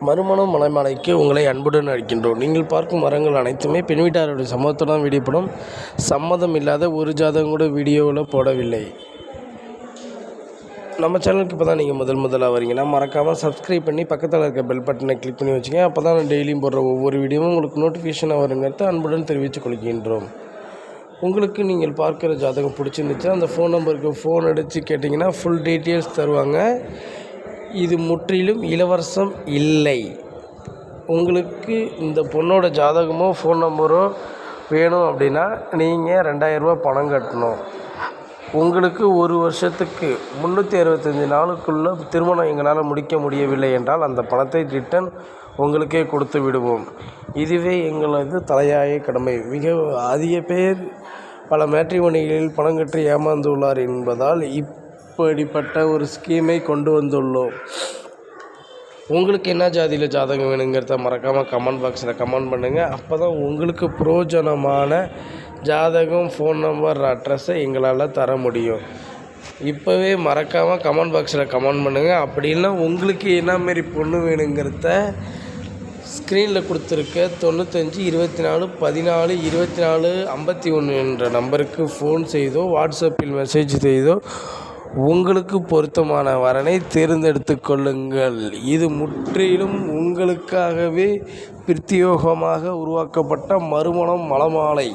மறுமணம் மலைமாலைக்கு உங்களை அன்புடன் அழைக்கின்றோம். நீங்கள் பார்க்கும் மரங்கள் அனைத்துமே பெண் வீட்டாருடைய சம்மதத்துடன் வீடியோப்படும். சம்மதம் இல்லாத ஒரு ஜாதகம் கூட வீடியோவில் போடவில்லை. நம்ம சேனலுக்கு இப்போ தான் நீங்கள் முதலாக வரீங்கன்னா மறக்காமல் சப்ஸ்கிரைப் பண்ணி பக்கத்தில் இருக்க பெல் பட்டனை கிளிக் பண்ணி வச்சுங்க. அப்போ தான் நான் டெய்லியும் போடுற ஒவ்வொரு வீடியோவும் உங்களுக்கு நோட்டிஃபிகேஷனாக வருங்கிறத அன்புடன் தெரிவித்துக் கொள்கின்றோம். உங்களுக்கு நீங்கள் பார்க்குற ஜாதகம் பிடிச்சிருந்துச்சுன்னா அந்த ஃபோன் நம்பருக்கு ஃபோன் அடித்து கேட்டிங்கன்னா ஃபுல் டீட்டெயில்ஸ் தருவாங்க. இது முற்றிலும் இலவசம் இல்லை. உங்களுக்கு இந்த பொண்ணோட ஜாதகமோ ஃபோன் நம்பரோ வேணும் அப்படின்னா நீங்கள் 2000 பணம் கட்டணும். உங்களுக்கு ஒரு வருஷத்துக்கு 365 நாளுக்குள்ளே திருமணம் எங்களால் முடிக்க முடியவில்லை என்றால் அந்த பணத்தை ரிட்டன் உங்களுக்கே கொடுத்து விடுவோம். இதுவே எங்களது தலையாய கடமை. மிக அதிக பேர் பல மேட்ரிமோனிகளில் பணம் கட்டி ஏமாந்துள்ளார் என்பதால் இப்படிப்பட்ட ஒரு ஸ்கீமை கொண்டு வந்துள்ளோம். உங்களுக்கு என்ன ஜாதியில் ஜாதகம் வேணுங்கிறத மறக்காமல் கமெண்ட் பாக்ஸில் கமெண்ட் பண்ணுங்கள். அப்போ தான் உங்களுக்கு பிரயோஜனமான ஜாதகம், ஃபோன் நம்பர், அட்ரஸை எங்களால் தர முடியும். இப்போவே மறக்காமல் கமெண்ட் பாக்ஸில் கமெண்ட் பண்ணுங்கள். அப்படி இல்லை உங்களுக்கு என்ன மாரி பொண்ணு வேணுங்கிறத ஸ்க்ரீனில் கொடுத்துருக்க 95 24 14 24 51 என்ற நம்பருக்கு ஃபோன் செய்தோ வாட்ஸ்அப்பில் மெசேஜ் செய்தோ உங்களுக்கு பொருத்தமான வரனை தேர்ந்தெடுத்து கொள்ளுங்கள். இது முற்றிலும் உங்களுக்காகவே பிரத்யேகமாக உருவாக்கப்பட்ட மறுமணம் மலமாலை.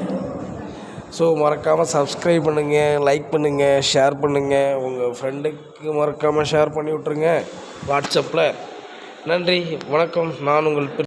ஸோ மறக்காமல் சப்ஸ்கிரைப் பண்ணுங்கள், லைக் பண்ணுங்கள், ஷேர் பண்ணுங்கள். உங்கள் ஃப்ரெண்டுக்கு மறக்காமல் ஷேர் பண்ணி விட்ருங்க வாட்ஸ்அப்பில். நன்றி, வணக்கம். நான் உங்கள்